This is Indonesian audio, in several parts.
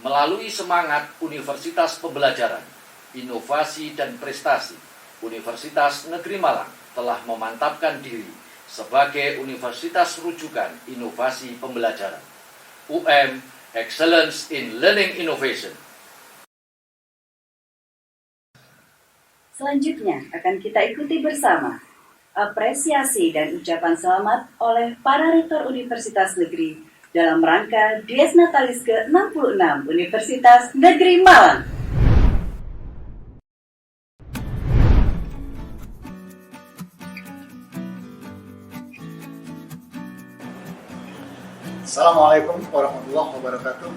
Melalui semangat Universitas Pembelajaran, Inovasi dan Prestasi, Universitas Negeri Malang telah memantapkan diri sebagai universitas rujukan inovasi pembelajaran. UM Excellence in Learning Innovation. Selanjutnya akan kita ikuti bersama apresiasi dan ucapan selamat oleh para rektor Universitas Negeri dalam rangka Dies Natalis ke-66 Universitas Negeri Malang. Assalamualaikum warahmatullahi wabarakatuh.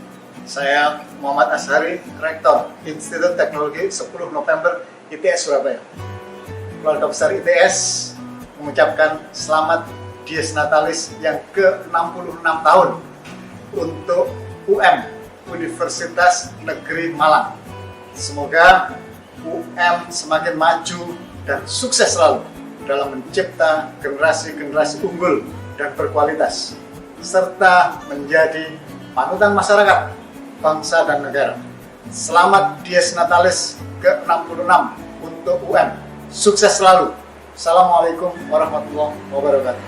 Saya Muhammad Ashari, Rektor Institut Teknologi 10 November ITS Surabaya. Keluarga besar ITS mengucapkan selamat Dies Natalis yang ke-66 tahun untuk UM Universitas Negeri Malang. Semoga UM semakin maju dan sukses selalu dalam mencipta generasi-generasi unggul dan berkualitas, serta menjadi panutan masyarakat, bangsa dan negara. Selamat Dies Natalis ke-66 untuk UM. Sukses selalu. Assalamualaikum warahmatullahi wabarakatuh.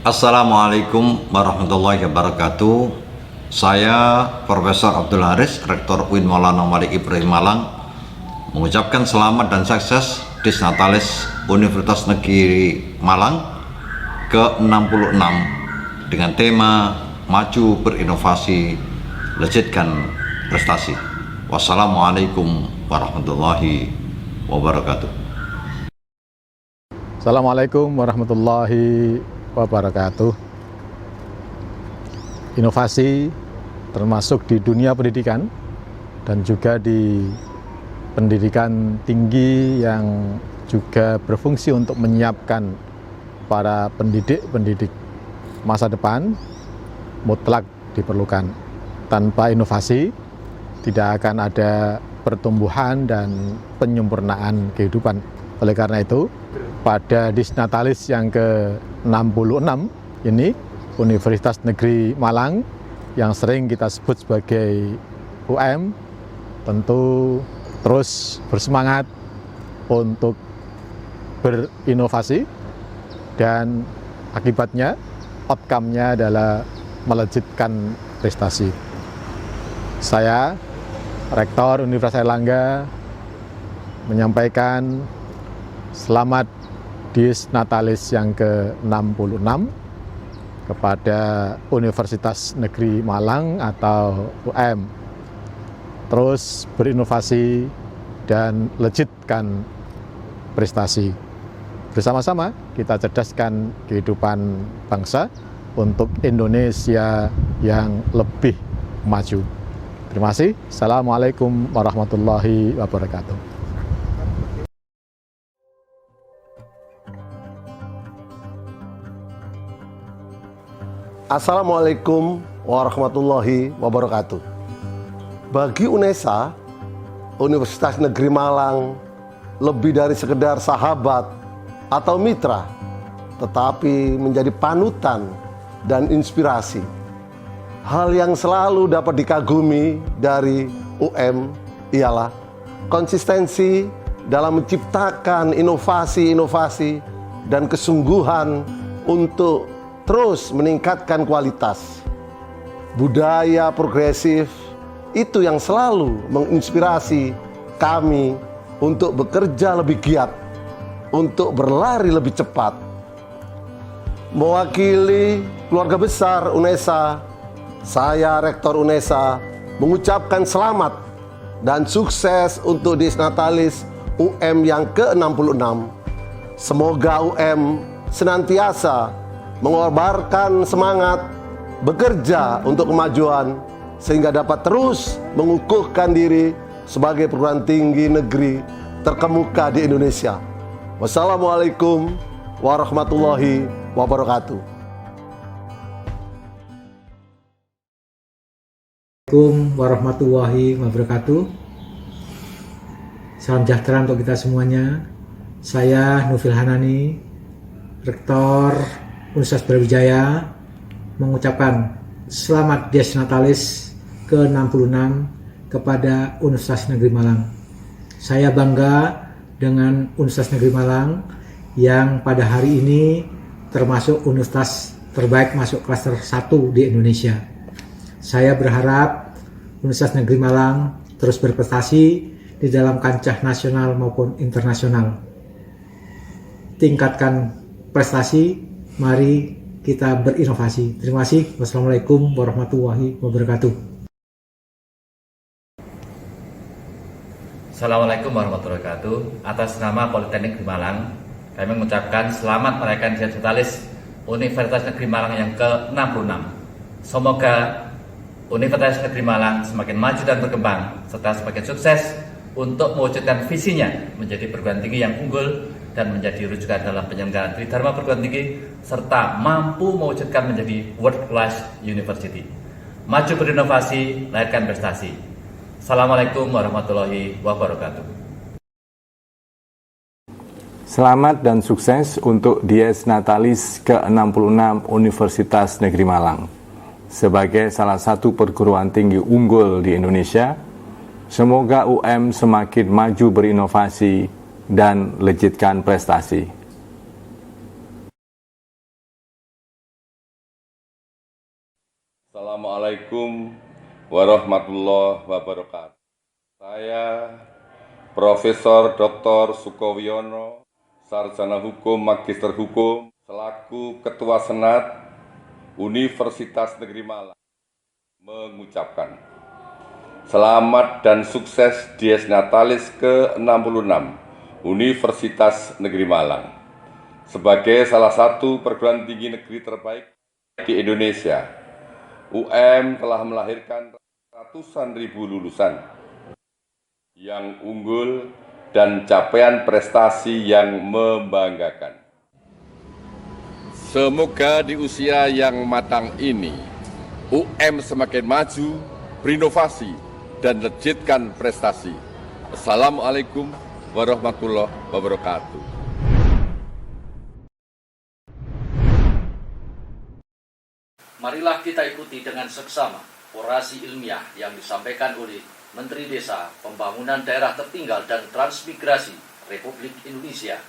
Assalamualaikum warahmatullahi wabarakatuh. Saya Profesor Abdul Haris, Rektor UIN Maulana Malik Ibrahim Malang, mengucapkan selamat dan sukses Dies Natalis Universitas Negeri Malang ke-66 dengan tema Maju Berinovasi, Legitkan Prestasi. Wassalamualaikum warahmatullahi wabarakatuh. Assalamualaikum warahmatullahi wabarakatuh. Inovasi termasuk di dunia pendidikan dan juga di pendidikan tinggi yang juga berfungsi untuk menyiapkan para pendidik masa depan mutlak diperlukan. Tanpa inovasi tidak akan ada pertumbuhan dan penyempurnaan kehidupan. Oleh karena itu, pada Dies Natalis yang ke-66 ini, Universitas Negeri Malang yang sering kita sebut sebagai UM tentu terus bersemangat untuk berinovasi dan akibatnya, outcome-nya adalah melejitkan prestasi. Saya, Rektor Universitas Airlangga, menyampaikan selamat Dies Natalis yang ke-66 kepada Universitas Negeri Malang atau UM. Terus berinovasi dan legitkan prestasi. Bersama-sama kita cerdaskan kehidupan bangsa untuk Indonesia yang lebih maju. Terima kasih. Assalamualaikum warahmatullahi wabarakatuh. Assalamualaikum warahmatullahi wabarakatuh. Bagi UNESA, Universitas Negeri Malang lebih dari sekedar sahabat atau mitra, tetapi menjadi panutan dan inspirasi. Hal yang selalu dapat dikagumi dari UM ialah konsistensi dalam menciptakan inovasi-inovasi dan kesungguhan untuk terus meningkatkan kualitas. Budaya progresif itu yang selalu menginspirasi kami untuk bekerja lebih giat, untuk berlari lebih cepat. Mewakili keluarga besar UNESA, saya Rektor UNESA mengucapkan selamat dan sukses untuk Dies Natalis UM yang ke-66. Semoga UM senantiasa mengobarkan semangat bekerja untuk kemajuan sehingga dapat terus mengukuhkan diri sebagai perguruan tinggi negeri terkemuka di Indonesia. Wassalamualaikum warahmatullahi wabarakatuh. Assalamualaikum warahmatullahi wabarakatuh. Salam sejahtera untuk kita semuanya. Saya Nufil Hanani, Rektor Universitas Brawijaya mengucapkan selamat Dies Natalis ke-66 kepada Universitas Negeri Malang. Saya bangga dengan Universitas Negeri Malang yang pada hari ini termasuk universitas terbaik masuk klaster 1 di Indonesia. Saya berharap Universitas Negeri Malang terus berprestasi di dalam kancah nasional maupun internasional. Tingkatkan prestasi, mari kita berinovasi. Terima kasih. Wassalamualaikum warahmatullahi wabarakatuh. Assalamualaikum warahmatullahi wabarakatuh. Atas nama Politeknik Negeri Malang, kami mengucapkan selamat merayakan Dies Natalis Universitas Negeri Malang yang ke-66. Semoga Universitas Negeri Malang semakin maju dan berkembang, serta semakin sukses untuk mewujudkan visinya menjadi perguruan tinggi yang unggul dan menjadi rujukan dalam penyelenggaraan Tridharma perguruan tinggi, serta mampu mewujudkan menjadi World Class University. Maju berinovasi, lahirkan prestasi. Assalamualaikum warahmatullahi wabarakatuh. Selamat dan sukses untuk Dies Natalis ke-66 Universitas Negeri Malang. Sebagai salah satu perguruan tinggi unggul di Indonesia, semoga UM semakin maju berinovasi dan legitkan prestasi. Assalamualaikum warahmatullahi wabarakatuh. Saya Profesor Dr. Sukowiono, Sarjana Hukum, Magister Hukum, selaku Ketua Senat Universitas Negeri Malang, mengucapkan selamat dan sukses Dies Natalis ke-66 Universitas Negeri Malang. Sebagai salah satu perguruan tinggi negeri terbaik di Indonesia, UM telah melahirkan ratusan ribu lulusan yang unggul dan capaian prestasi yang membanggakan. Semoga di usia yang matang ini, UM semakin maju, berinovasi, dan legitkan prestasi. Assalamualaikum warahmatullahi wabarakatuh. Marilah kita ikuti dengan seksama orasi ilmiah yang disampaikan oleh Menteri Desa, Pembangunan Daerah Tertinggal dan Transmigrasi Republik Indonesia,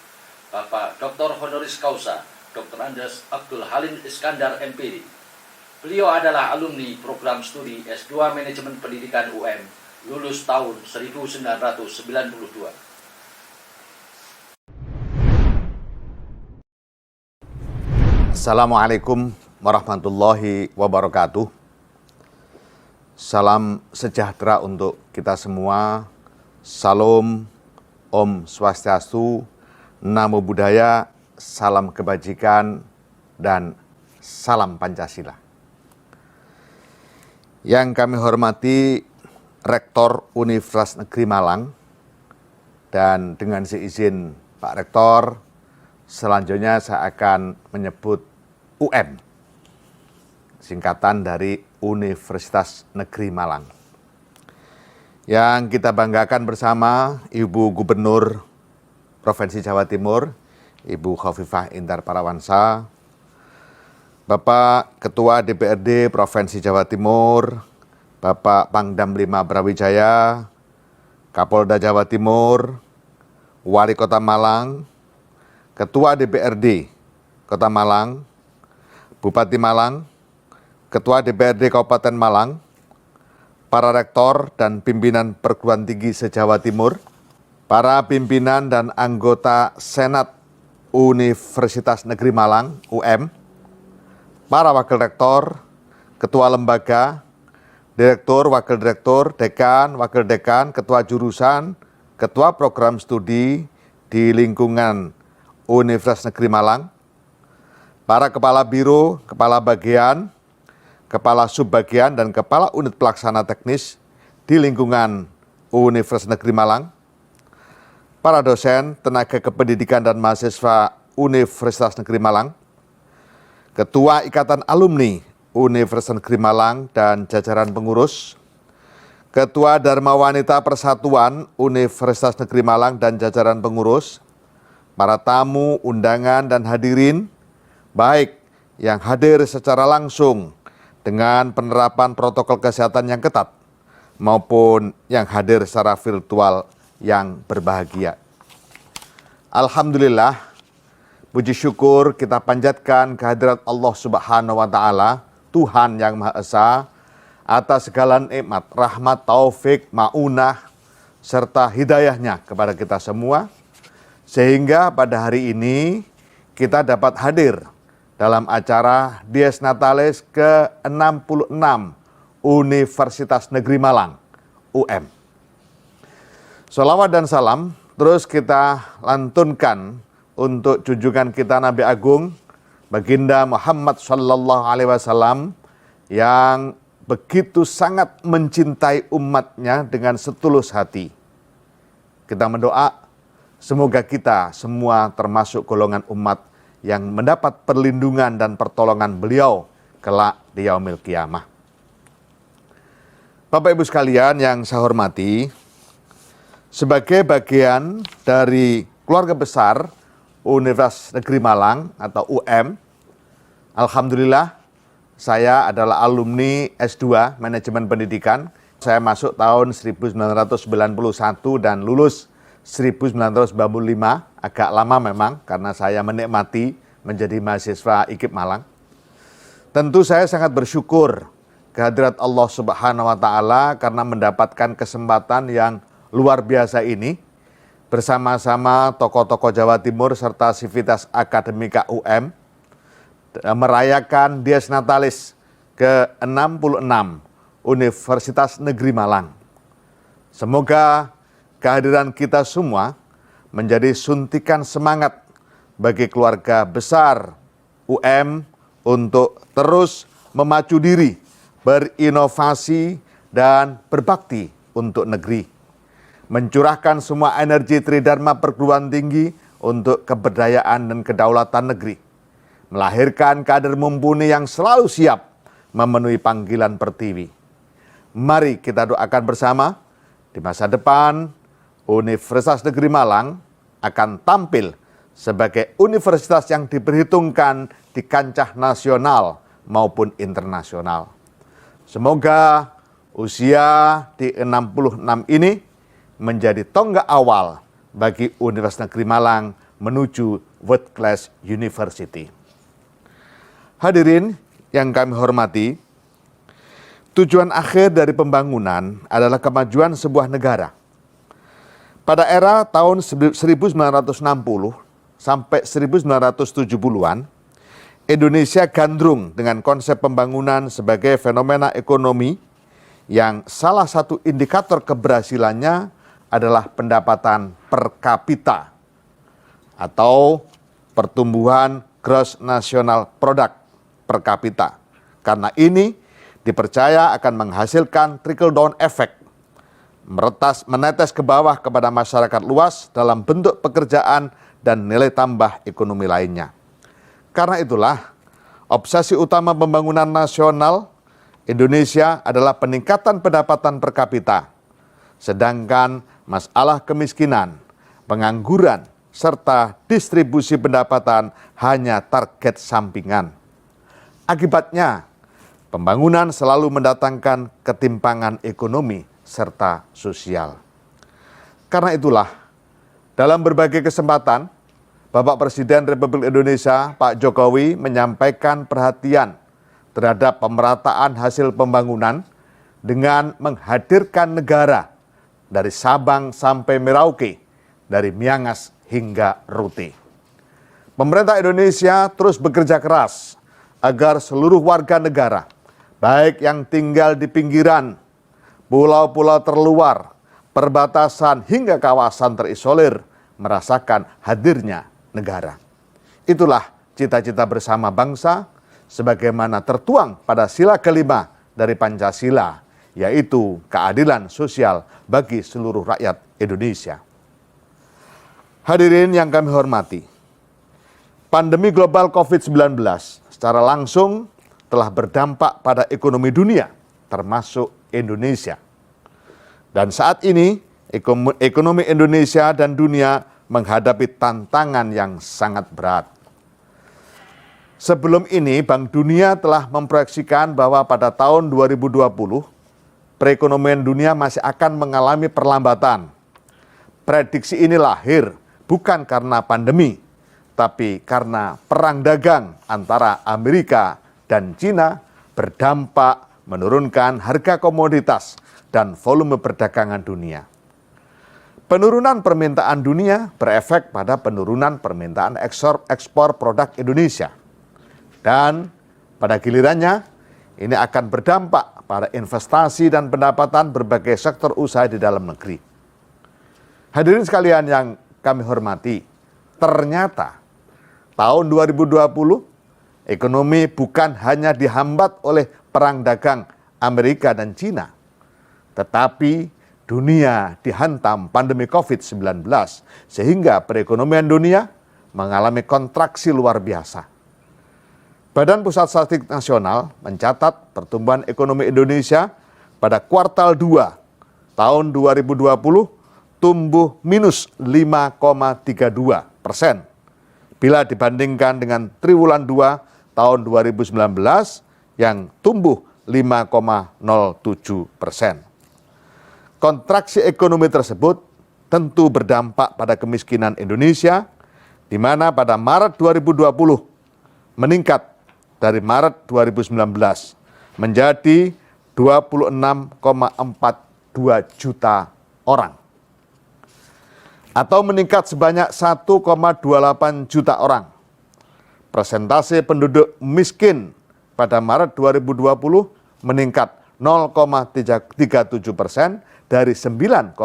Bapak Dr. Honoris Causa Dr. Andes Abdul Halim Iskandar MPD. Beliau adalah alumni program studi S2 Manajemen Pendidikan UM, lulus tahun 1992. Assalamualaikum warahmatullahi wabarakatuh. Salam sejahtera untuk kita semua. Salam, Om Swastiastu, Namo Buddhaya, salam kebajikan, dan salam Pancasila. Yang kami hormati Rektor Universitas Negeri Malang, dan dengan seizin Pak Rektor, selanjutnya saya akan menyebut UM, singkatan dari Universitas Negeri Malang. Yang kita banggakan bersama Ibu Gubernur Provinsi Jawa Timur, Ibu Khofifah Indar Parawansa, Bapak Ketua DPRD Provinsi Jawa Timur, Bapak Pangdam 5 Brawijaya, Kapolda Jawa Timur, Wali Kota Malang, Ketua DPRD Kota Malang, Bupati Malang, Ketua DPRD Kabupaten Malang, para rektor dan pimpinan perguruan tinggi se-Jawa Timur, para pimpinan dan anggota Senat Universitas Negeri Malang, UM, para wakil rektor, ketua lembaga, direktur, wakil direktur, dekan, wakil dekan, ketua jurusan, ketua program studi di lingkungan Universitas Negeri Malang, para kepala biro, kepala bagian, kepala subbagian, dan kepala unit pelaksana teknis di lingkungan Universitas Negeri Malang, para dosen, tenaga kependidikan dan mahasiswa Universitas Negeri Malang, Ketua Ikatan Alumni Universitas Negeri Malang dan jajaran pengurus, Ketua Dharma Wanita Persatuan Universitas Negeri Malang dan jajaran pengurus, para tamu, undangan, dan hadirin, baik yang hadir secara langsung dengan penerapan protokol kesehatan yang ketat, maupun yang hadir secara virtual yang berbahagia. Alhamdulillah, puji syukur kita panjatkan kehadirat Allah Subhanahu wa Ta'ala, Tuhan yang Maha Esa, atas segala nikmat, rahmat, taufik, ma'unah, serta hidayahnya kepada kita semua, sehingga pada hari ini kita dapat hadir dalam acara Dies Natalis ke-66 Universitas Negeri Malang, UM. Sholawat dan salam terus kita lantunkan untuk junjungan kita Nabi Agung, Baginda Muhammad Sallallahu Alaihi Wasallam, yang begitu sangat mencintai umatnya dengan setulus hati. Kita mendoa semoga kita semua termasuk golongan umat yang mendapat perlindungan dan pertolongan beliau kelak di yaumil qiyamah. Bapak Ibu sekalian yang saya hormati, sebagai bagian dari keluarga besar Universitas Negeri Malang atau UM, alhamdulillah saya adalah alumni S2 Manajemen Pendidikan. Saya masuk tahun 1991 dan lulus 1995, agak lama memang karena saya menikmati menjadi mahasiswa IKIP Malang. Tentu saya sangat bersyukur kehadirat Allah Subhanahu wa Ta'ala karena mendapatkan kesempatan yang luar biasa ini bersama-sama tokoh-tokoh Jawa Timur serta sivitas akademika UM merayakan Dies Natalis ke-66 Universitas Negeri Malang. Semoga kehadiran kita semua menjadi suntikan semangat bagi keluarga besar UM untuk terus memacu diri, berinovasi, dan berbakti untuk negeri. Mencurahkan semua energi tridharma perguruan tinggi untuk keberdayaan dan kedaulatan negeri. Melahirkan kader mumpuni yang selalu siap memenuhi panggilan pertiwi. Mari kita doakan bersama, di masa depan Universitas Negeri Malang akan tampil sebagai universitas yang diperhitungkan di kancah nasional maupun internasional. Semoga usia di 66 ini menjadi tonggak awal bagi Universitas Negeri Malang menuju World Class University. Hadirin yang kami hormati, tujuan akhir dari pembangunan adalah kemajuan sebuah negara. Pada era tahun 1960 sampai 1970-an, Indonesia gandrung dengan konsep pembangunan sebagai fenomena ekonomi yang salah satu indikator keberhasilannya adalah pendapatan per kapita atau pertumbuhan gross national product per kapita. Karena ini dipercaya akan menghasilkan trickle down effect, menetes ke bawah kepada masyarakat luas dalam bentuk pekerjaan dan nilai tambah ekonomi lainnya. Karena itulah, obsesi utama pembangunan nasional Indonesia adalah peningkatan pendapatan per kapita. Sedangkan masalah kemiskinan, pengangguran, serta distribusi pendapatan hanya target sampingan. Akibatnya, pembangunan selalu mendatangkan ketimpangan ekonomi serta sosial. Karena itulah, dalam berbagai kesempatan, Bapak Presiden Republik Indonesia Pak Jokowi menyampaikan perhatian terhadap pemerataan hasil pembangunan dengan menghadirkan negara dari Sabang sampai Merauke, dari Miangas hingga Rute. Pemerintah Indonesia terus bekerja keras agar seluruh warga negara, baik yang tinggal di pinggiran, pulau-pulau terluar, perbatasan hingga kawasan terisolir, merasakan hadirnya negara. Itulah cita-cita bersama bangsa sebagaimana tertuang pada sila kelima dari Pancasila, yaitu keadilan sosial bagi seluruh rakyat Indonesia. Hadirin yang kami hormati, pandemi global COVID-19 secara langsung telah berdampak pada ekonomi dunia, termasuk Indonesia. Dan saat ini, ekonomi Indonesia dan dunia menghadapi tantangan yang sangat berat. Sebelum ini, Bank Dunia telah memproyeksikan bahwa pada tahun 2020, perekonomian dunia masih akan mengalami perlambatan. Prediksi ini lahir bukan karena pandemi, tapi karena perang dagang antara Amerika dan Cina berdampak menurunkan harga komoditas dan volume perdagangan dunia. Penurunan permintaan dunia berefek pada penurunan permintaan ekspor produk Indonesia. Dan pada gilirannya, ini akan berdampak pada investasi dan pendapatan berbagai sektor usaha di dalam negeri. Hadirin sekalian yang kami hormati, ternyata tahun 2020, ekonomi bukan hanya dihambat oleh perang dagang Amerika dan Cina, tetapi dunia dihantam pandemi COVID-19, sehingga perekonomian dunia mengalami kontraksi luar biasa. Badan Pusat Statistik Nasional mencatat pertumbuhan ekonomi Indonesia pada kuartal 2 tahun 2020 tumbuh minus 5,32% bila dibandingkan dengan triwulan 2 tahun 2019 yang tumbuh 5,07%. Kontraksi ekonomi tersebut tentu berdampak pada kemiskinan Indonesia, di mana pada Maret 2020 meningkat dari Maret 2019 menjadi 26,42 juta orang. Atau meningkat sebanyak 1,28 juta orang. Persentase penduduk miskin pada Maret 2020 meningkat 0,37% dari 9,41%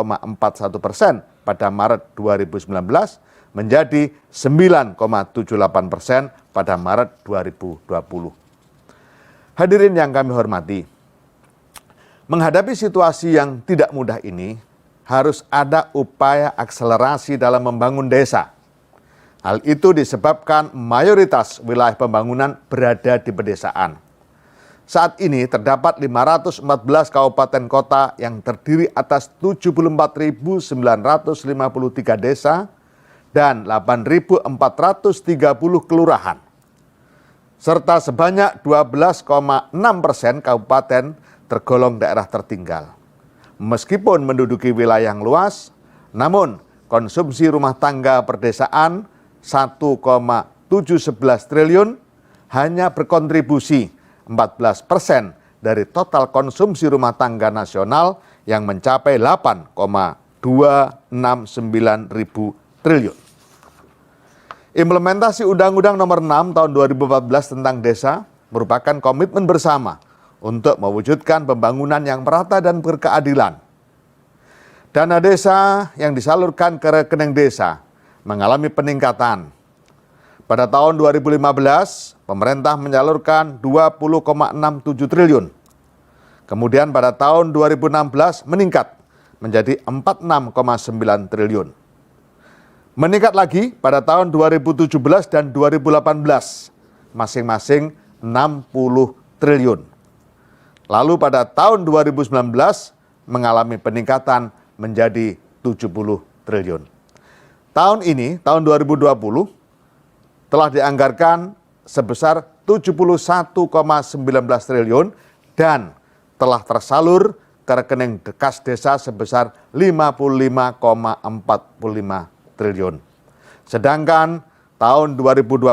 pada Maret 2019 menjadi 9,78% pada Maret 2020. Hadirin yang kami hormati, menghadapi situasi yang tidak mudah ini, harus ada upaya akselerasi dalam membangun desa. Hal itu disebabkan mayoritas wilayah pembangunan berada di pedesaan. Saat ini terdapat 514 kabupaten kota yang terdiri atas 74.953 desa dan 8.430 kelurahan, serta sebanyak 12,6% kabupaten tergolong daerah tertinggal. Meskipun menduduki wilayah yang luas, namun konsumsi rumah tangga perdesaan 1,711 triliun hanya berkontribusi 14% dari total konsumsi rumah tangga nasional yang mencapai 8,269 ribu triliun. Implementasi Undang-Undang Nomor 6 Tahun 2014 tentang Desa merupakan komitmen bersama untuk mewujudkan pembangunan yang merata dan berkeadilan. Dana desa yang disalurkan ke rekening desa mengalami peningkatan. Pada tahun 2015, pemerintah menyalurkan 20,67 triliun. Kemudian pada tahun 2016 meningkat menjadi 46,9 triliun. Meningkat lagi pada tahun 2017 dan 2018, masing-masing 60 triliun. Lalu pada tahun 2019 mengalami peningkatan menjadi 70 triliun. Tahun ini, tahun 2020, telah dianggarkan sebesar 71,19 triliun dan telah tersalur ke rekening kas desa sebesar 55,45 triliun. Sedangkan tahun 2021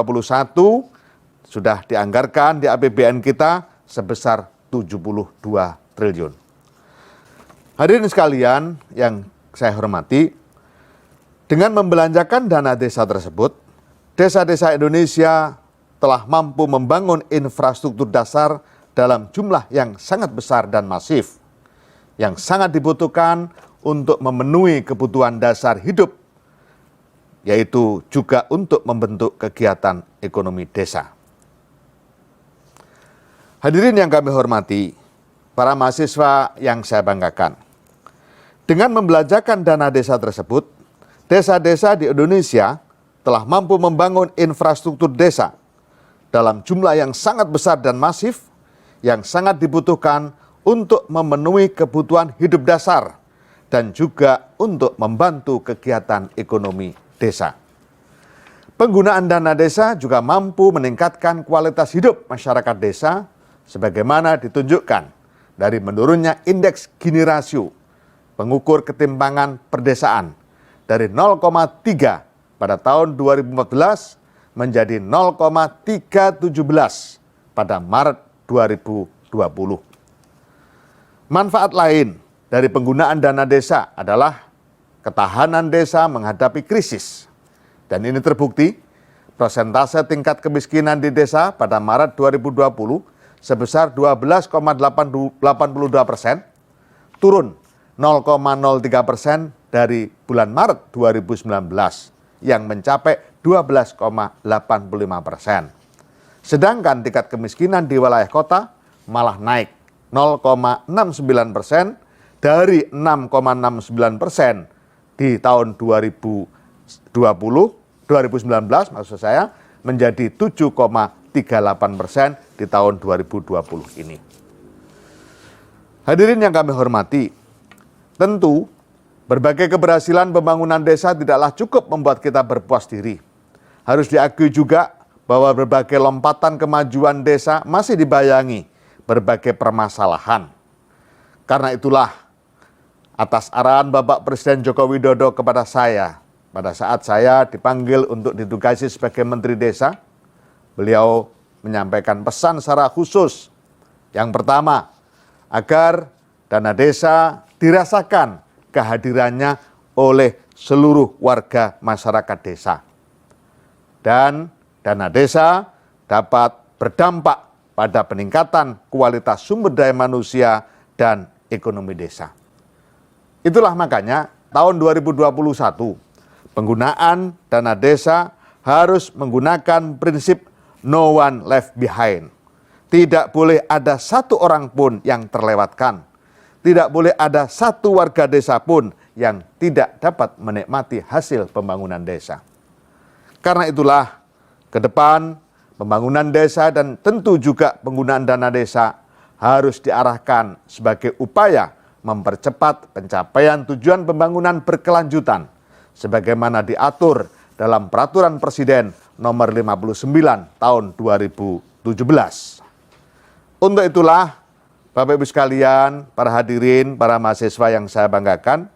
sudah dianggarkan di APBN kita sebesar 72 triliun. Hadirin sekalian yang saya hormati, dengan membelanjakan dana desa tersebut, desa-desa Indonesia telah mampu membangun infrastruktur dasar dalam jumlah yang sangat besar dan masif, yang sangat dibutuhkan untuk memenuhi kebutuhan dasar hidup, yaitu juga untuk membentuk kegiatan ekonomi desa. Hadirin yang kami hormati, para mahasiswa yang saya banggakan, dengan membelanjakan dana desa tersebut, desa-desa di Indonesia telah mampu membangun infrastruktur desa dalam jumlah yang sangat besar dan masif, yang sangat dibutuhkan untuk memenuhi kebutuhan hidup dasar dan juga untuk membantu kegiatan ekonomi desa. Penggunaan dana desa juga mampu meningkatkan kualitas hidup masyarakat desa sebagaimana ditunjukkan dari menurunnya indeks Gini rasio, pengukur ketimpangan perdesaan dari 0,3 pada tahun 2014 menjadi 0,317 pada Maret 2020. Manfaat lain dari penggunaan dana desa adalah ketahanan desa menghadapi krisis. Dan ini terbukti, persentase tingkat kemiskinan di desa pada Maret 2020 sebesar 12,82%, turun 0,03% dari bulan Maret 2019 yang mencapai 12,85%. Sedangkan tingkat kemiskinan di wilayah kota malah naik 0,69% dari 6,69% di tahun 2019 maksud saya menjadi 7,38% di tahun 2020 ini. Hadirin yang kami hormati, tentu berbagai keberhasilan pembangunan desa tidaklah cukup membuat kita berpuas diri. Harus diakui juga bahwa berbagai lompatan kemajuan desa masih dibayangi berbagai permasalahan. Karena itulah, atas arahan Bapak Presiden Joko Widodo kepada saya, pada saat saya dipanggil untuk ditugasi sebagai Menteri Desa, beliau menyampaikan pesan secara khusus. Yang pertama, agar dana desa dirasakan kehadirannya oleh seluruh warga masyarakat desa. Dan dana desa dapat berdampak pada peningkatan kualitas sumber daya manusia dan ekonomi desa. Itulah makanya tahun 2021, penggunaan dana desa harus menggunakan prinsip no one left behind. Tidak boleh ada satu orang pun yang terlewatkan. Tidak boleh ada satu warga desa pun yang tidak dapat menikmati hasil pembangunan desa. Karena itulah, ke depan pembangunan desa dan tentu juga penggunaan dana desa harus diarahkan sebagai upaya mempercepat pencapaian tujuan pembangunan berkelanjutan sebagaimana diatur dalam Peraturan Presiden Nomor 59 Tahun 2017. Untuk itulah, Bapak Ibu sekalian, para hadirin, para mahasiswa yang saya banggakan,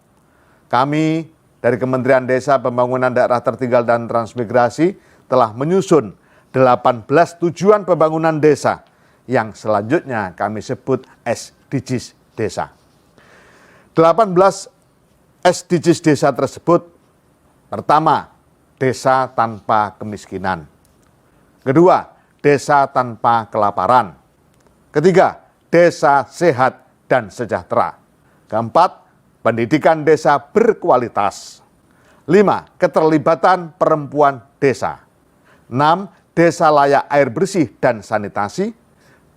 kami dari Kementerian Desa Pembangunan Daerah Tertinggal dan Transmigrasi telah menyusun 18 tujuan pembangunan desa yang selanjutnya kami sebut SDGs Desa. 18 SDGs Desa tersebut, pertama, desa tanpa kemiskinan. Kedua, desa tanpa kelaparan. Ketiga, desa sehat dan sejahtera. Keempat, pendidikan desa berkualitas. 5, keterlibatan perempuan desa. 6, desa layak air bersih dan sanitasi.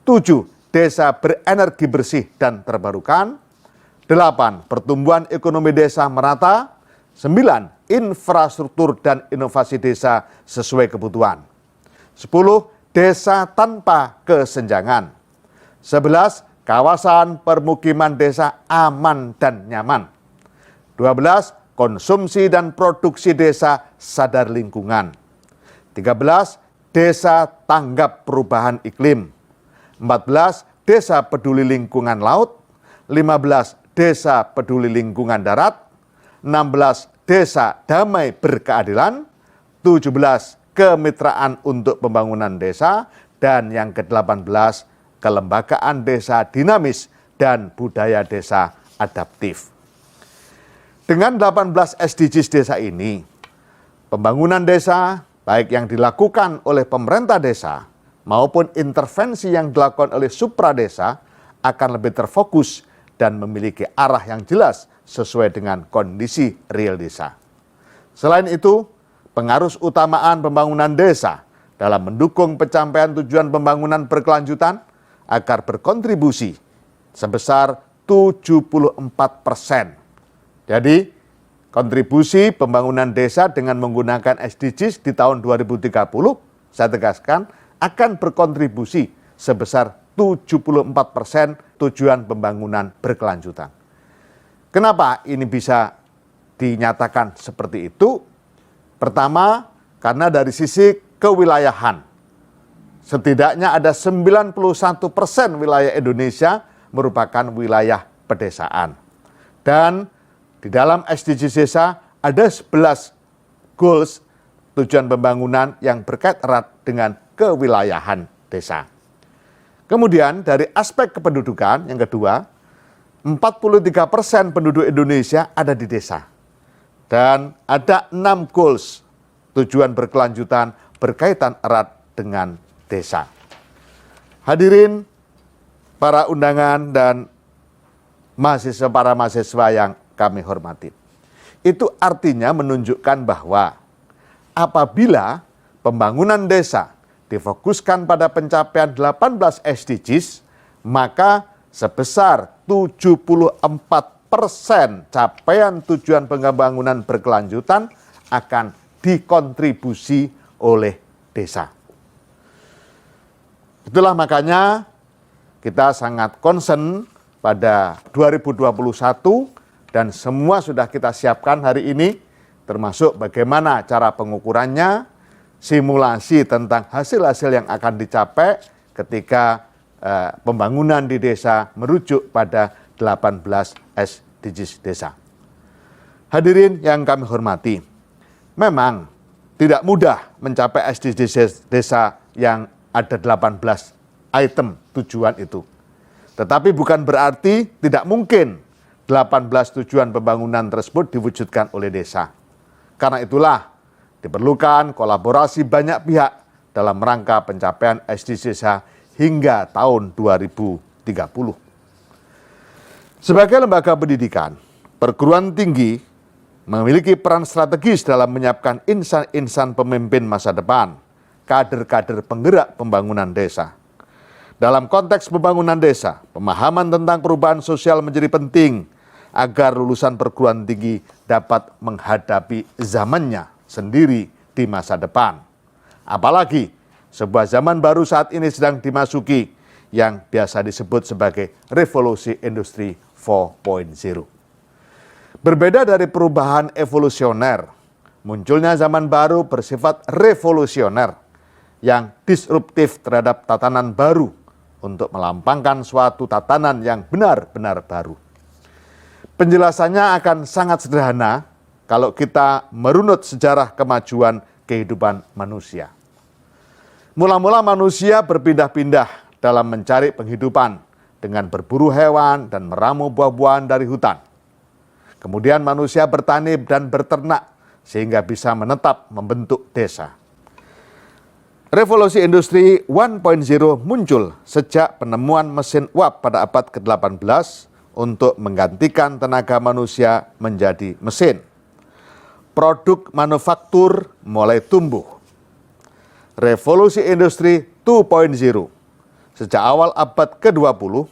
7, desa berenergi bersih dan terbarukan. 8, pertumbuhan ekonomi desa merata. 9, infrastruktur dan inovasi desa sesuai kebutuhan. 10, desa tanpa kesenjangan. 11, kawasan permukiman desa aman dan nyaman. 12, konsumsi dan produksi desa sadar lingkungan. 13, desa tanggap perubahan iklim. 14, desa peduli lingkungan laut. 15, desa peduli lingkungan darat. 16, desa damai berkeadilan. 17, kemitraan untuk pembangunan desa. Dan yang ke-18, kelembagaan desa dinamis dan budaya desa adaptif. Dengan 18 SDGs desa ini, pembangunan desa baik yang dilakukan oleh pemerintah desa maupun intervensi yang dilakukan oleh supra desa akan lebih terfokus dan memiliki arah yang jelas sesuai dengan kondisi real desa. Selain itu, pengaruh utamaan pembangunan desa dalam mendukung pencapaian tujuan pembangunan berkelanjutan agar berkontribusi sebesar 74%. Jadi, kontribusi pembangunan desa dengan menggunakan SDGs di tahun 2030, saya tegaskan, akan berkontribusi sebesar 74% tujuan pembangunan berkelanjutan. Kenapa ini bisa dinyatakan seperti itu? Pertama, Karena dari sisi kewilayahan, setidaknya ada 91% wilayah Indonesia merupakan wilayah pedesaan. Dan di dalam SDGs desa ada 11 goals tujuan pembangunan yang berkait erat dengan kewilayahan desa. Kemudian dari aspek kependudukan yang kedua, 43% penduduk Indonesia ada di desa. Dan ada 6 goals tujuan berkelanjutan berkaitan erat dengan desa. Hadirin, para undangan dan para mahasiswa yang kami hormati. Itu artinya menunjukkan bahwa apabila pembangunan desa difokuskan pada pencapaian 18 SDGs, maka sebesar 74% capaian tujuan pembangunan berkelanjutan akan dikontribusi oleh desa. Itulah makanya kita sangat concern pada 2021 dan semua sudah kita siapkan hari ini, termasuk bagaimana cara pengukurannya, simulasi tentang hasil-hasil yang akan dicapai ketika pembangunan di desa merujuk pada 18 SDGs desa. Hadirin yang kami hormati, memang tidak mudah mencapai SDGs desa yang ada 18 item tujuan itu. Tetapi bukan berarti tidak mungkin 18 tujuan pembangunan tersebut diwujudkan oleh desa. Karena itulah diperlukan kolaborasi banyak pihak dalam rangka pencapaian SDGs desa hingga tahun 2030. Sebagai lembaga pendidikan, perguruan tinggi memiliki peran strategis dalam menyiapkan insan-insan pemimpin masa depan, kader-kader penggerak pembangunan desa. Dalam konteks pembangunan desa, pemahaman tentang perubahan sosial menjadi penting agar lulusan perguruan tinggi dapat menghadapi zamannya sendiri di masa depan. Apalagi sebuah zaman baru saat ini sedang dimasuki yang biasa disebut sebagai revolusi industri 4.0. Berbeda dari perubahan evolusioner, munculnya zaman baru bersifat revolusioner yang disruptif terhadap tatanan baru untuk melampangkan suatu tatanan yang benar-benar baru. Penjelasannya akan sangat sederhana kalau kita merunut sejarah kemajuan kehidupan manusia. Mula-mula manusia berpindah-pindah dalam mencari penghidupan dengan berburu hewan dan meramu buah-buahan dari hutan. Kemudian manusia bertani dan berternak sehingga bisa menetap membentuk desa. Revolusi industri 1.0 muncul sejak penemuan mesin uap pada abad ke-18 untuk menggantikan tenaga manusia menjadi mesin. Produk manufaktur mulai tumbuh. Revolusi industri 2.0 sejak awal abad ke-20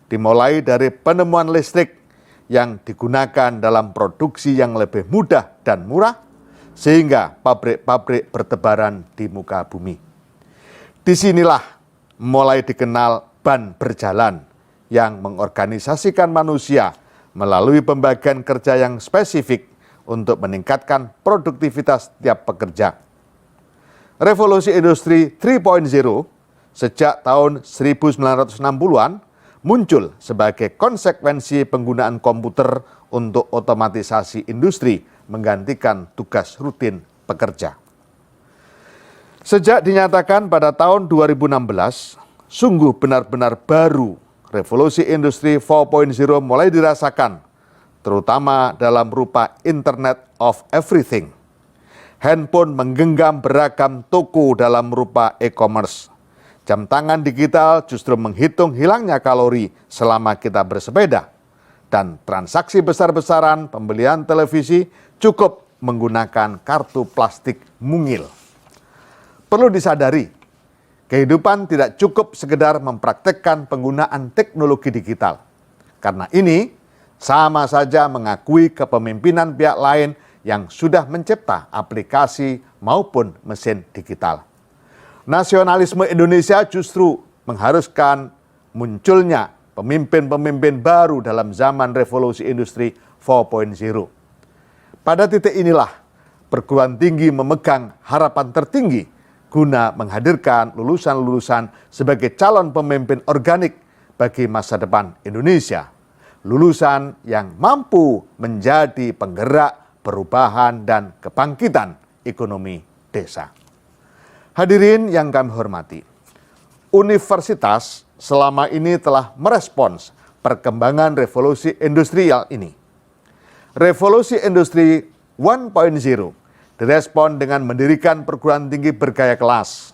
dimulai dari penemuan listrik yang digunakan dalam produksi yang lebih mudah dan murah sehingga pabrik-pabrik bertebaran di muka bumi. Disinilah mulai dikenal ban berjalan yang mengorganisasikan manusia melalui pembagian kerja yang spesifik untuk meningkatkan produktivitas tiap pekerja. Revolusi industri 3.0 sejak tahun 1960-an muncul sebagai konsekuensi penggunaan komputer untuk otomatisasi industri menggantikan tugas rutin pekerja. Sejak dinyatakan pada tahun 2016, sungguh benar-benar baru revolusi industri 4.0 mulai dirasakan, terutama dalam rupa Internet of Everything. Handphone menggenggam beragam toko dalam rupa e-commerce. Jam tangan digital justru menghitung hilangnya kalori selama kita bersepeda. Dan transaksi besar-besaran pembelian televisi cukup menggunakan kartu plastik mungil. Perlu disadari, kehidupan tidak cukup sekedar mempraktekkan penggunaan teknologi digital. Karena ini sama saja mengakui kepemimpinan pihak lain yang sudah mencipta aplikasi maupun mesin digital. Nasionalisme Indonesia justru mengharuskan munculnya pemimpin-pemimpin baru dalam zaman revolusi industri 4.0. Pada titik inilah perguruan tinggi memegang harapan tertinggi guna menghadirkan lulusan-lulusan sebagai calon pemimpin organik bagi masa depan Indonesia. Lulusan yang mampu menjadi penggerak perubahan dan kebangkitan ekonomi desa. Hadirin yang kami hormati, universitas selama ini telah merespons perkembangan revolusi industrial ini. Revolusi industri 1.0 direspon dengan mendirikan perguruan tinggi bergaya kelas.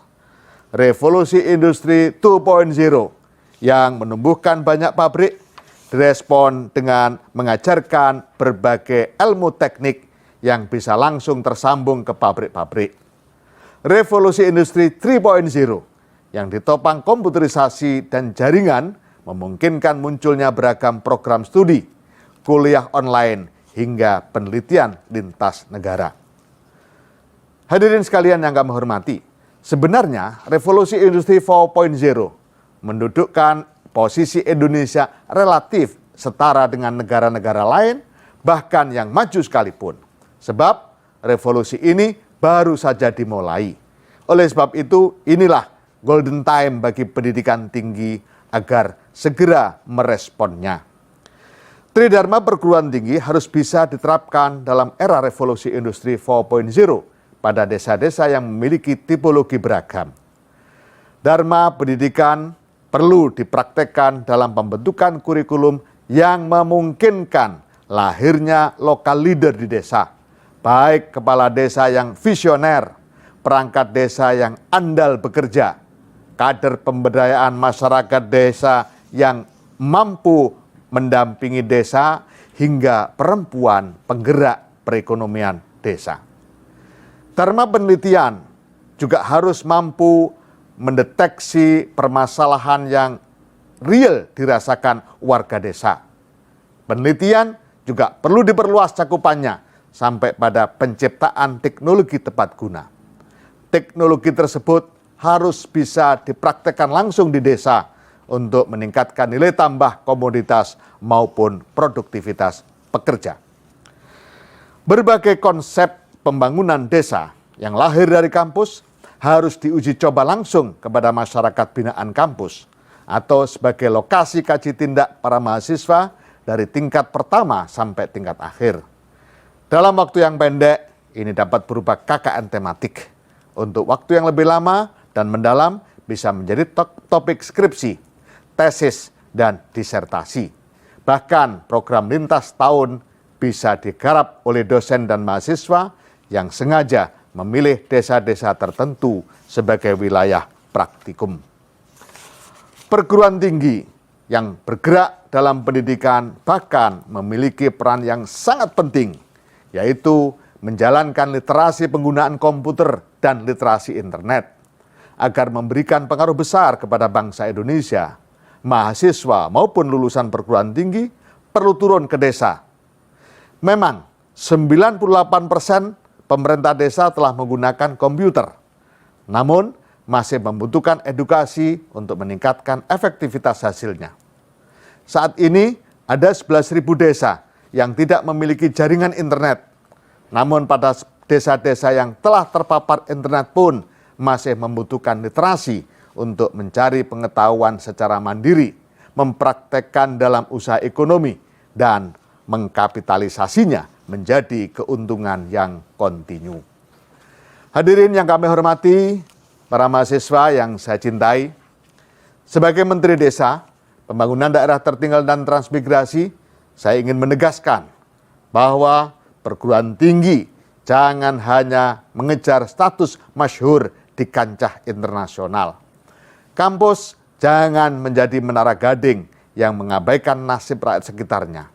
Revolusi industri 2.0 yang menumbuhkan banyak pabrik direspon dengan mengajarkan berbagai ilmu teknik yang bisa langsung tersambung ke pabrik-pabrik. Revolusi industri 3.0 yang ditopang komputerisasi dan jaringan memungkinkan munculnya beragam program studi, kuliah online, hingga penelitian lintas negara. Hadirin sekalian yang kami hormati, sebenarnya revolusi industri 4.0 mendudukkan posisi Indonesia relatif setara dengan negara-negara lain, bahkan yang maju sekalipun. Sebab revolusi ini baru saja dimulai. Oleh sebab itu, inilah golden time bagi pendidikan tinggi agar segera meresponnya. Tridharma perguruan tinggi harus bisa diterapkan dalam era revolusi industri 4.0 pada desa-desa yang memiliki tipologi beragam. Dharma pendidikan perlu dipraktekkan dalam pembentukan kurikulum yang memungkinkan lahirnya lokal leader di desa, baik kepala desa yang visioner, perangkat desa yang andal bekerja, kader pemberdayaan masyarakat desa yang mampu mendampingi desa, hingga perempuan penggerak perekonomian desa. Dharma penelitian juga harus mampu mendeteksi permasalahan yang real dirasakan warga desa. Penelitian juga perlu diperluas cakupannya sampai pada penciptaan teknologi tepat guna. Teknologi tersebut harus bisa dipraktekkan langsung di desa untuk meningkatkan nilai tambah komoditas maupun produktivitas pekerja. Berbagai konsep pembangunan desa yang lahir dari kampus harus diuji coba langsung kepada masyarakat binaan kampus atau sebagai lokasi kaji tindak para mahasiswa dari tingkat pertama sampai tingkat akhir. Dalam waktu yang pendek, ini dapat berupa KKN tematik. Untuk waktu yang lebih lama dan mendalam bisa menjadi topik skripsi, tesis, dan disertasi. Bahkan program lintas tahun bisa digarap oleh dosen dan mahasiswa yang sengaja memilih desa-desa tertentu sebagai wilayah praktikum. Perguruan tinggi yang bergerak dalam pendidikan bahkan memiliki peran yang sangat penting, yaitu menjalankan literasi penggunaan komputer dan literasi internet agar memberikan pengaruh besar kepada bangsa Indonesia. Mahasiswa maupun lulusan perguruan tinggi perlu turun ke desa. Memang 98% pemerintah desa telah menggunakan komputer, namun masih membutuhkan edukasi untuk meningkatkan efektivitas hasilnya. Saat ini ada 11.000 desa yang tidak memiliki jaringan internet. Namun pada desa-desa yang telah terpapar internet pun masih membutuhkan literasi untuk mencari pengetahuan secara mandiri, mempraktekkan dalam usaha ekonomi, dan mengkapitalisasinya menjadi keuntungan yang kontinu. Hadirin yang kami hormati, para mahasiswa yang saya cintai, sebagai Menteri Desa, Pembangunan Daerah Tertinggal dan Transmigrasi, saya ingin menegaskan bahwa perguruan tinggi jangan hanya mengejar status masyhur di kancah internasional. Kampus jangan menjadi menara gading yang mengabaikan nasib rakyat sekitarnya.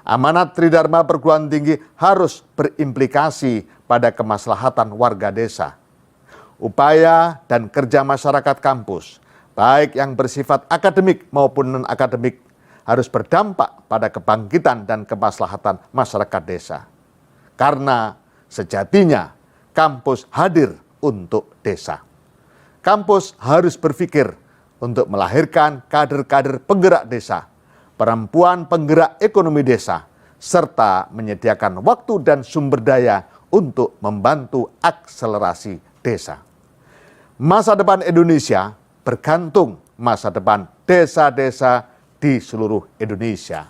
Amanat Tridharma perguruan tinggi harus berimplikasi pada kemaslahatan warga desa. Upaya dan kerja masyarakat kampus, baik yang bersifat akademik maupun non-akademik, harus berdampak pada kebangkitan dan kemaslahatan masyarakat desa. Karena sejatinya kampus hadir untuk desa. Kampus harus berpikir untuk melahirkan kader-kader penggerak desa, perempuan penggerak ekonomi desa, serta menyediakan waktu dan sumber daya untuk membantu akselerasi desa. Masa depan Indonesia bergantung masa depan desa-desa di seluruh Indonesia.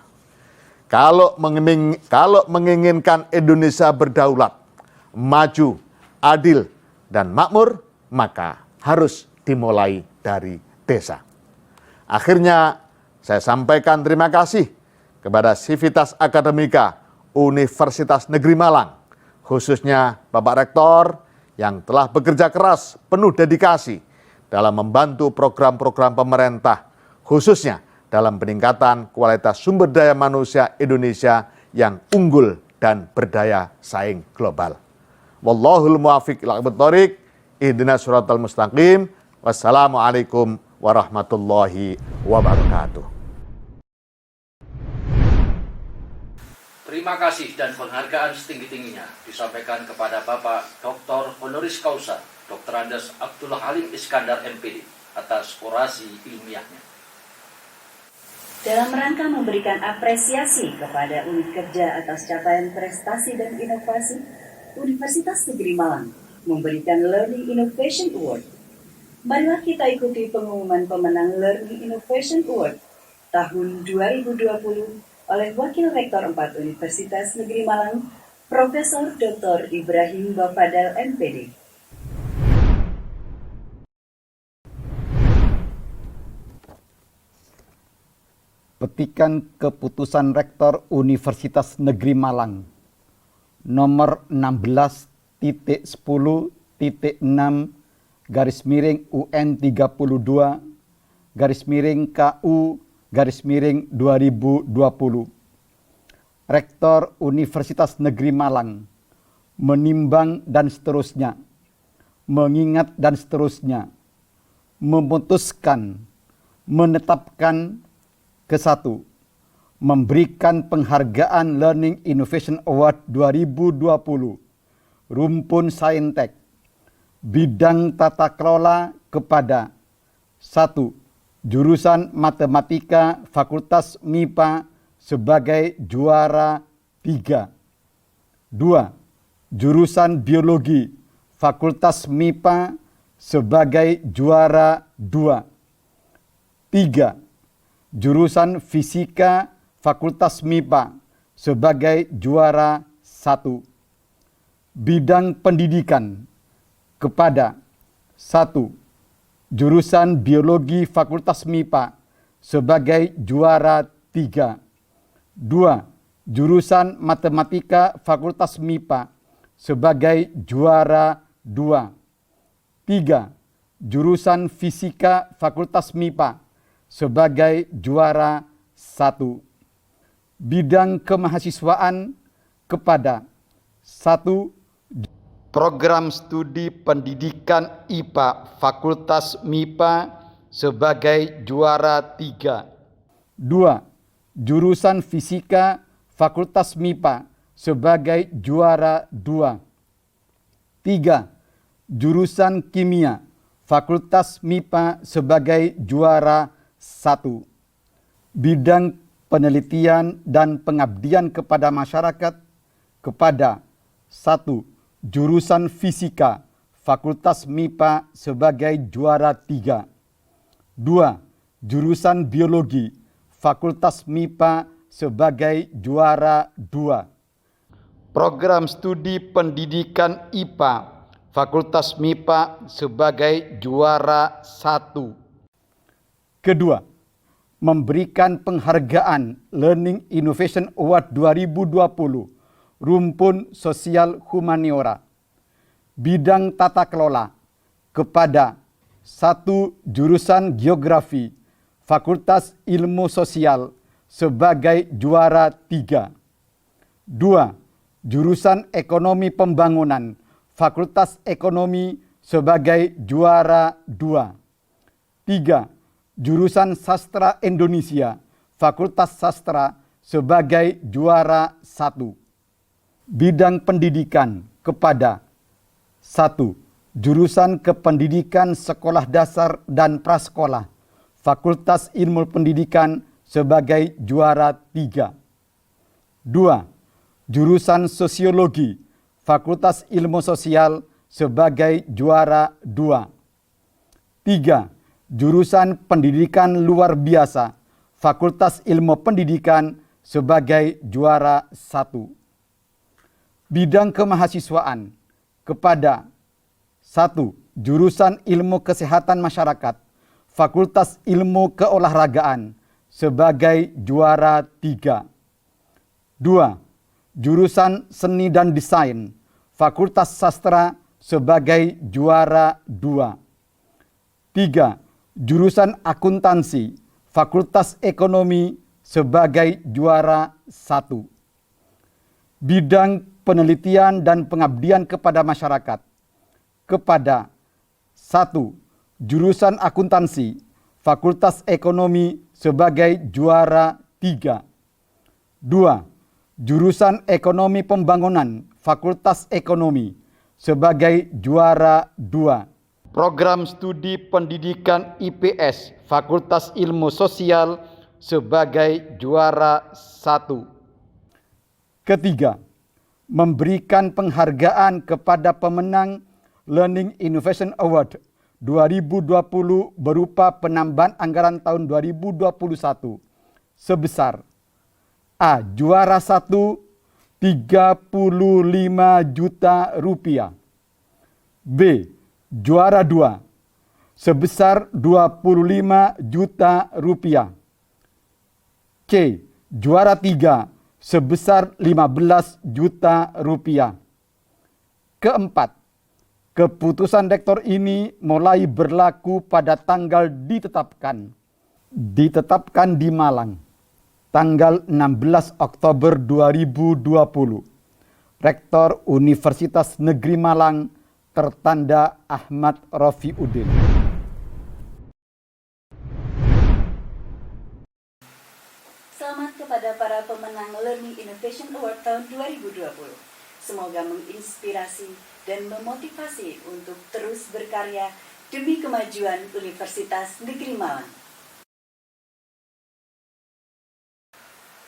Kalau menginginkan Indonesia berdaulat, maju, adil, dan makmur, maka harus dimulai dari desa. Akhirnya, saya sampaikan terima kasih kepada Civitas Akademika Universitas Negeri Malang, khususnya Bapak Rektor yang telah bekerja keras, penuh dedikasi dalam membantu program-program pemerintah, khususnya dalam peningkatan kualitas sumber daya manusia Indonesia yang unggul dan berdaya saing global. Wallahul muwaffiq ila aqwamit thoriq, ihdinas siratal mustaqim. Wassalamualaikum warahmatullahi wabarakatuh. Terima kasih dan penghargaan setinggi-tingginya disampaikan kepada Bapak Dr. Honoris Causa Dr. Andes Abdullah Halim Iskandar MPD atas orasi ilmiahnya. Dalam rangka memberikan apresiasi kepada unit kerja atas capaian prestasi dan inovasi, Universitas Negeri Malang memberikan Learning Innovation Award. Marilah kita ikuti pengumuman pemenang Learning Innovation Award tahun 2020 oleh Wakil Rektor 4 Universitas Negeri Malang, Profesor Dr. Ibrahim Bafadal MPD. Petikan Keputusan Rektor Universitas Negeri Malang nomor 16.10.62/KU/2020. Rektor Universitas Negeri Malang menimbang dan seterusnya, mengingat dan seterusnya, memutuskan, menetapkan ke-1, memberikan penghargaan Learning Innovation Award 2020 Rumpun Saintek bidang tata kelola kepada 1. Jurusan Matematika Fakultas MIPA sebagai juara 3. 2. Jurusan Biologi Fakultas MIPA sebagai juara 2. 3. Jurusan Fisika Fakultas MIPA sebagai juara 1. Bidang pendidikan kepada 1. Jurusan Biologi Fakultas MIPA sebagai juara 3. 2. Jurusan Matematika Fakultas MIPA sebagai juara 2. 3. Jurusan Fisika Fakultas MIPA sebagai juara 1. Bidang kemahasiswaan kepada 1. Program Studi Pendidikan IPA Fakultas MIPA sebagai juara 3. 2. Jurusan Fisika Fakultas MIPA sebagai juara 2. 3. Jurusan Kimia Fakultas MIPA sebagai juara 1. Bidang penelitian dan pengabdian kepada masyarakat kepada 1. Jurusan Fisika Fakultas MIPA sebagai juara 3. 2. Jurusan Biologi Fakultas MIPA sebagai juara 2. Program Studi Pendidikan IPA Fakultas MIPA sebagai juara 1. Kedua, memberikan penghargaan Learning Innovation Award 2020 Rumpun Sosial Humaniora bidang tata kelola kepada 1. Jurusan Geografi Fakultas Ilmu Sosial sebagai juara 3. 2. Jurusan Ekonomi Pembangunan Fakultas Ekonomi sebagai juara 2. 3. Jurusan Sastra Indonesia Fakultas Sastra sebagai juara 1. Bidang pendidikan kepada 1. Jurusan Kependidikan Sekolah Dasar dan Prasekolah Fakultas Ilmu Pendidikan sebagai juara 3. 2. Jurusan Sosiologi Fakultas Ilmu Sosial sebagai juara 2. 3. Jurusan Pendidikan Luar Biasa, Fakultas Ilmu Pendidikan sebagai juara 1. Bidang kemahasiswaan kepada 1. Jurusan Ilmu Kesehatan Masyarakat, Fakultas Ilmu Keolahragaan sebagai juara 3. 2. Jurusan Seni dan Desain, Fakultas Sastra sebagai juara 2. 3. Jurusan Akuntansi, Fakultas Ekonomi sebagai juara 1. Bidang penelitian dan pengabdian kepada masyarakat kepada 1. Jurusan Akuntansi, Fakultas Ekonomi sebagai juara 3. 2. Jurusan Ekonomi Pembangunan, Fakultas Ekonomi sebagai juara 2. Program Studi Pendidikan IPS, Fakultas Ilmu Sosial sebagai juara 1. Ketiga, memberikan penghargaan kepada pemenang Learning Innovation Award 2020 berupa penambahan anggaran tahun 2021 sebesar A. Juara 1 35 juta rupiah. B. Juara 2 sebesar 25 juta rupiah. C. Juara 3 sebesar 15 juta rupiah. Keempat, keputusan rektor ini mulai berlaku pada tanggal ditetapkan di Malang, tanggal 16 Oktober 2020. Rektor Universitas Negeri Malang tertanda Ahmad Rafiuddin. Selamat kepada para pemenang Learning Innovation Award tahun 2020. Semoga menginspirasi dan memotivasi untuk terus berkarya demi kemajuan Universitas Negeri Malang.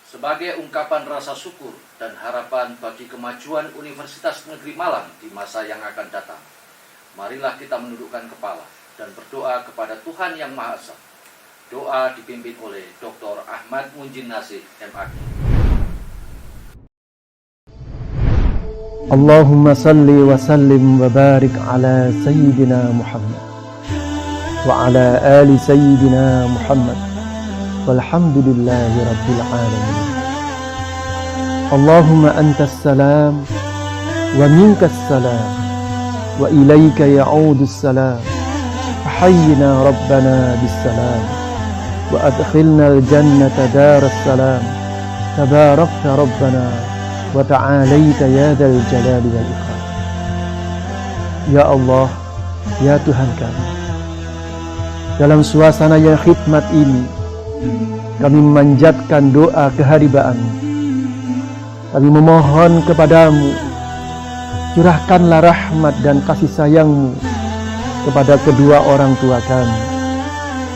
Sebagai ungkapan rasa syukur dan harapan bagi kemajuan Universitas Negeri Malang di masa yang akan datang, marilah kita menundukkan kepala dan berdoa kepada Tuhan Yang Maha Esa. Doa dipimpin oleh Dr. Ahmad Munjin Nasih, MAG. Allahumma salli wa sallim wa barik ala Sayyidina Muhammad wa ala ali Sayyidina Muhammad walhamdulillahi rabbil alamin. Allahumma antas salam wa minkas salam wa ilayka ya'udus salam. Fahayyina rabbana bis salam wa adkhilna al-jannata daras salam. Tabarakta rabbana wa ta'alaita ya dzal jalali wal ikram. Ya Allah, ya Tuhan kami, dalam suasana yang khidmat ini kami memanjatkan doa keharibaan. Kami memohon kepadamu, curahkanlah rahmat dan kasih sayangmu kepada kedua orang tua kami,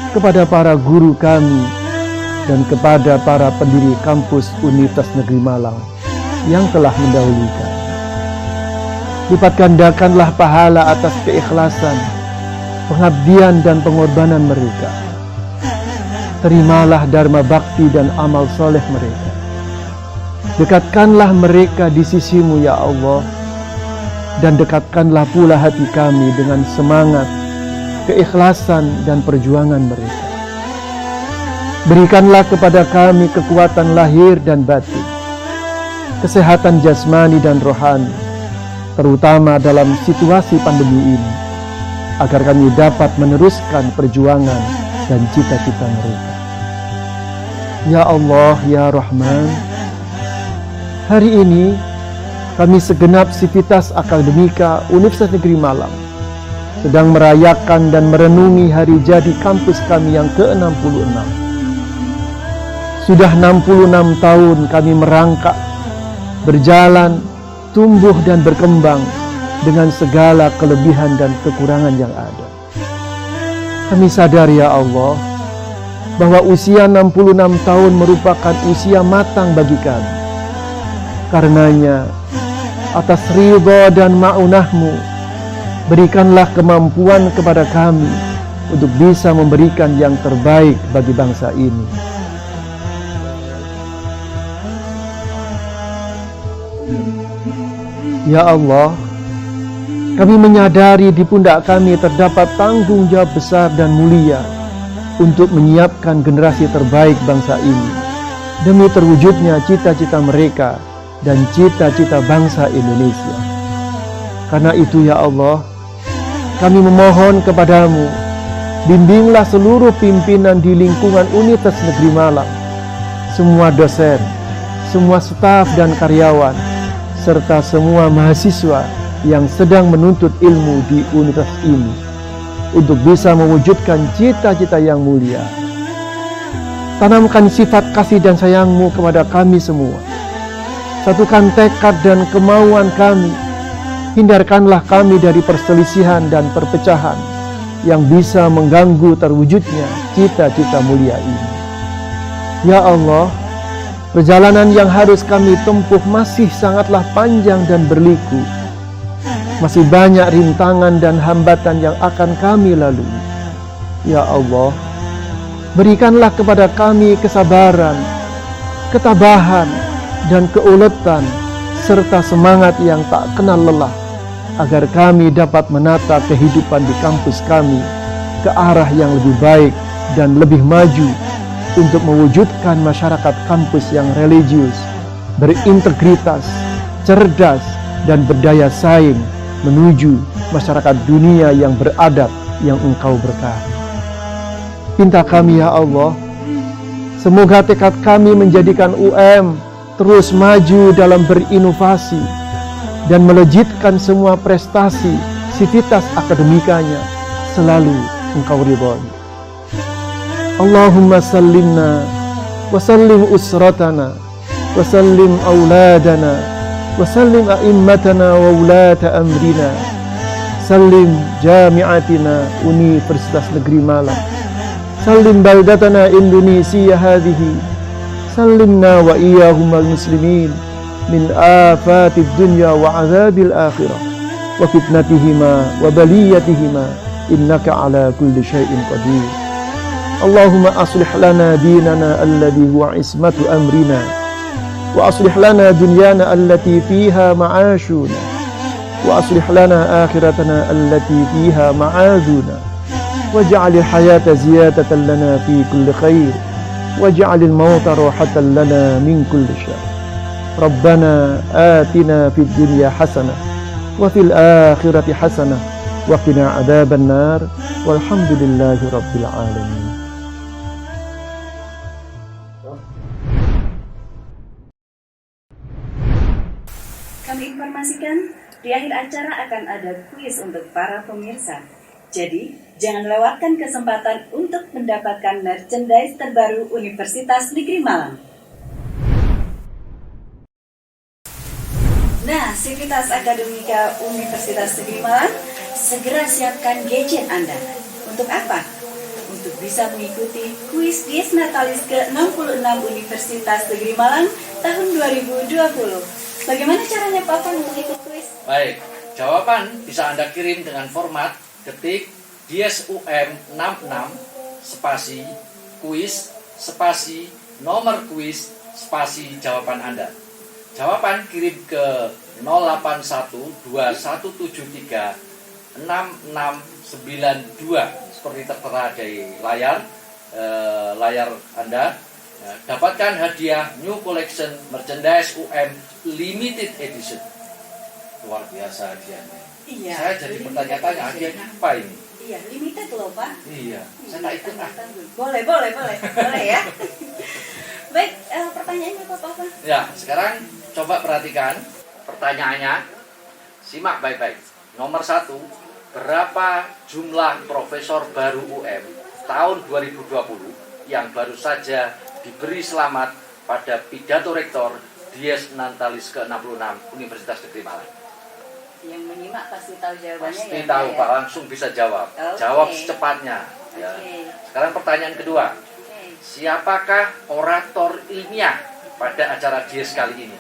kepada para guru kami, dan kepada para pendiri kampus Universitas Negeri Malang yang telah mendahului kami. Lipat gandakanlah pahala atas keikhlasan, pengabdian dan pengorbanan mereka. Terimalah dharma bakti dan amal soleh mereka. Dekatkanlah mereka di sisimu ya Allah, dan dekatkanlah pula hati kami dengan semangat, keikhlasan dan perjuangan mereka. Berikanlah kepada kami kekuatan lahir dan batin, kesehatan jasmani dan rohani, terutama dalam situasi pandemi ini, agar kami dapat meneruskan perjuangan dan cita-cita mereka. Ya Allah, ya Rahman, hari ini kami segenap sivitas akademika Universitas Negeri Malang sedang merayakan dan merenungi hari jadi kampus kami yang ke-66. Sudah 66 tahun kami merangkak, berjalan, tumbuh dan berkembang dengan segala kelebihan dan kekurangan yang ada. Kami sadar ya Allah, bahwa usia 66 tahun merupakan usia matang bagi kami. Karenanya, atas ridha dan ma'unahmu. Berikanlah kemampuan kepada kami untuk bisa memberikan yang terbaik bagi bangsa ini. Ya Allah, kami menyadari di pundak kami terdapat tanggung jawab besar dan mulia untuk menyiapkan generasi terbaik bangsa ini demi terwujudnya cita-cita mereka dan cita-cita bangsa Indonesia. Karena itu ya Allah, kami memohon kepadamu, bimbinglah seluruh pimpinan di lingkungan Universitas Negeri Malang, semua dosen, semua staf dan karyawan, serta semua mahasiswa yang sedang menuntut ilmu di universitas ini untuk bisa mewujudkan cita-cita yang mulia. Tanamkan sifat kasih dan sayang-Mu kepada kami semua. Satukan tekad dan kemauan kami. Hindarkanlah kami dari perselisihan dan perpecahan yang bisa mengganggu terwujudnya cita-cita mulia ini. Ya Allah, perjalanan yang harus kami tempuh masih sangatlah panjang dan berliku. Masih banyak rintangan dan hambatan yang akan kami lalui. Ya Allah, berikanlah kepada kami kesabaran, ketabahan, dan keuletan, serta semangat yang tak kenal lelah, agar kami dapat menata kehidupan di kampus kami ke arah yang lebih baik dan lebih maju untuk mewujudkan masyarakat kampus yang religius, berintegritas, cerdas, dan berdaya saing menuju masyarakat dunia yang beradab yang Engkau berkahi. Pinta kami ya Allah, semoga tekad kami menjadikan UM terus maju dalam berinovasi dan melejitkan semua prestasi sivitas akademikanya selalu Engkau ridhoi. Allahumma sallimna wa sallim usratana wa sallim auladana wa sallim a'immatana wa ulata amrina, sallim jami'atina Universitas Negeri Malang, sallim baldatana Indonesia hadhihi, sallimna wa iyahum al-muslimin min afatid dunya wa azabil akhirah wa fitnatihima wa baliyatihima innaka ala kulli syai'in qadir. Allahumma aslih lana dinana alladhi huwa ismatu amrina wa aslih lana dunyana allati fiha ma'ashuna wa aslih lana akhiratana allati fiha ma'aduna waj'alil hayata ziyadatan lana fi kulli khair waj'alil mauta rahatan lana min kulli syarr. Rabbana atina fid dunya hasanah wa fil akhirati hasanah wa qina adzaban nar walhamdulillahi rabbil alamin. Kami informasikan, di akhir acara akan ada kuis untuk para pemirsa. Jadi, jangan lewatkan kesempatan untuk mendapatkan merchandise terbaru Universitas Negeri Malang. Nah, Sivitas Akademika Universitas Negeri Malang, segera siapkan gadget Anda. Untuk apa? Untuk bisa mengikuti kuis Dies Natalis ke-66 Universitas Negeri Malang tahun 2020. Bagaimana caranya Pak Afan untuk ikut kuis? Baik, jawaban bisa Anda kirim dengan format ketik Dies UM 66 spasi kuis spasi nomor kuis spasi jawaban Anda. Jawaban kirim ke 0812736692 seperti tertera di layar Anda. Dapatkan hadiah New Collection Merchandise UM Limited Edition. Luar biasa hadiahnya. Iya. Saya jadi bertanya-tanya hadiahnya apa ini? Iya, limited loh Pak. Iya, saya tak ikut ah. Boleh ya. Baik, pertanyaannya Pak Afan. Ya, sekarang coba perhatikan pertanyaannya. Simak baik-baik. Nomor 1, berapa jumlah profesor baru UM tahun 2020 yang baru saja diberi selamat pada pidato rektor Dies Natalis ke-66 Universitas Negeri Malang? Yang menyimak pasti tahu jawabannya. Pasti ya, tahu ya? Pak, langsung bisa jawab. Okay. Jawab secepatnya. Ya. Sekarang pertanyaan kedua. Siapakah orator ilmiah pada acara Dies kali ini?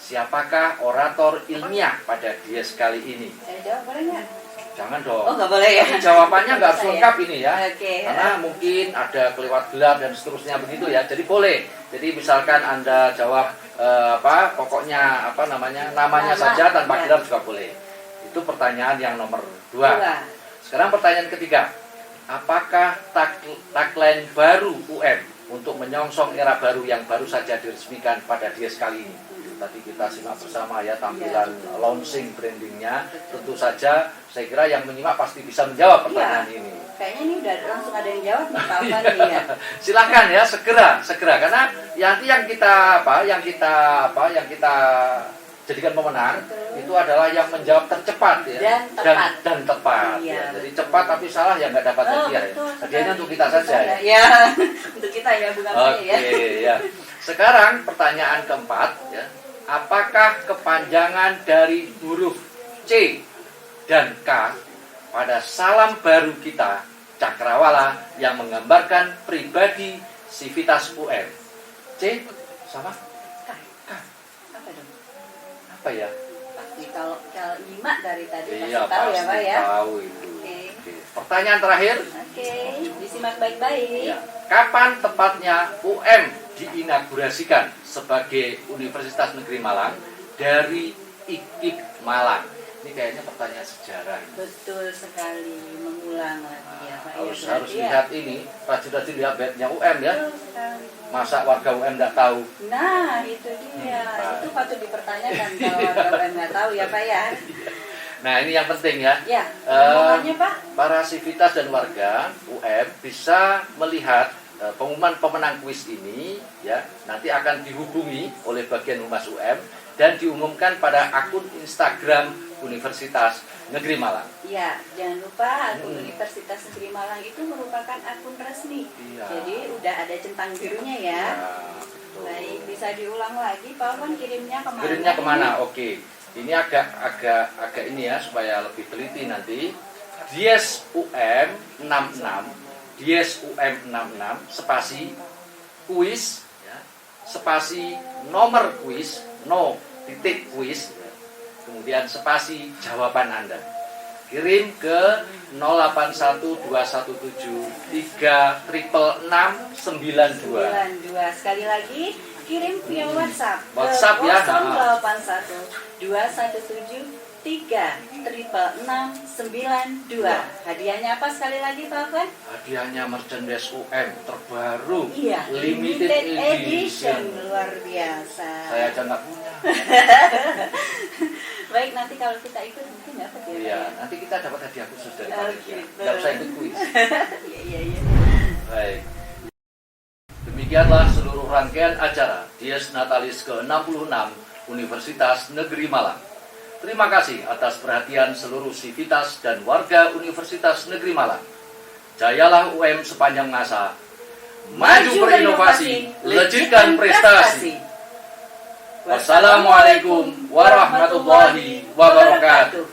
siapakah orator ilmiah pada Dies kali ini? Saya jawab boleh nggak? Jangan dong. Oh, nggak boleh ya? Tapi jawabannya nggak harus Saya. lengkap ini ya. Oke. Karena mungkin ada kelewat gelap dan seterusnya begitu ya. Jadi boleh. Jadi misalkan Anda jawab pokoknya namanya Nama, saja tanpa ya. gelap juga boleh. Itu pertanyaan yang nomor 2. Dua. Sekarang pertanyaan ketiga. Apakah tagline baru UM untuk menyongsong era baru yang baru saja diresmikan pada Dies kali ini? Tadi kita simak bersama ya tampilan launching brandingnya. Tentu saja saya kira yang menyimak pasti bisa menjawab pertanyaan ini. Kayaknya ini udah langsung ada yang jawab nih Pak Afan nih ya. Silakan ya segera karena nanti yang kita jadikan pemenang itu adalah yang menjawab tercepat ya dan tepat. Iya, Ya. Jadi cepat tapi salah ya nggak dapat hadiah ya. Hadiahnya untuk kita saja ya. Ya, untuk kita ya bukan saya ya. Oke ya. Sekarang pertanyaan keempat ya. Apakah kepanjangan dari huruf C dan K pada salam baru kita Cakrawala yang menggambarkan pribadi Sivitas UM? C sama K. Apa dong? apa ya? Pasti kalau nyimak dari tadi Iya, pasti tahu ya Pak ya. tahu itu. Oke. Oke. Pertanyaan terakhir. Oke, disimak baik-baik. Ya. Kapan tepatnya UM diinaugurasikan sebagai Universitas Negeri Malang dari IKIP Malang? Ini kayaknya pertanyaan sejarah. Betul sekali, mengulang lagi ya Pak. Harus lihat ini, rajin-rajin lihat webnya UM ya. Betul sekali. Masa warga UM nggak tahu? Nah, itu dia. Itu patut dipertanyakan kalau warga nggak tahu ya Pak ya. Nah, ini yang penting ya. Ya, pengumumannya Pak. Para sivitas dan warga UM bisa melihat pengumuman pemenang kuis ini ya. Nanti akan dihubungi oleh bagian humas UM dan diumumkan pada akun Instagram Universitas Negeri Malang. Ya, jangan lupa akun Universitas Negeri Malang itu merupakan akun resmi. Iya. Jadi udah ada centang birunya ya. Betul. Baik, bisa diulang lagi Pak Afan kirimnya kemana? Kirimnya kemana? Oke. Ini agak ini ya supaya lebih teliti nanti. Dies UM 66, Dies UM 66 spasi kuis ya. Spasi nomor kuis, kuis ya. Kemudian spasi jawaban Anda. Kirim ke 081217366692. Sekali lagi kirim via WhatsApp WhatsApp ke ya. 081217366692. Hadiahnya apa sekali lagi Pak Afan? Hadiahnya merchandise UM terbaru. Iya, limited edition. Luar biasa. Saya aja nggak punya. Baik, nanti kalau kita ikut mungkin dapat ya. Iya, nanti kita dapat hadiah khusus dari panitia. gitu. Nggak usah ikut kuis. Iya. Baik. Demikianlah seluruh rangkaian acara Dies Natalis ke-66 Universitas Negeri Malang. Terima kasih atas perhatian seluruh sivitas dan warga Universitas Negeri Malang. Jayalah UM sepanjang masa. Maju berinovasi, legitkan prestasi. Wassalamualaikum warahmatullahi wabarakatuh.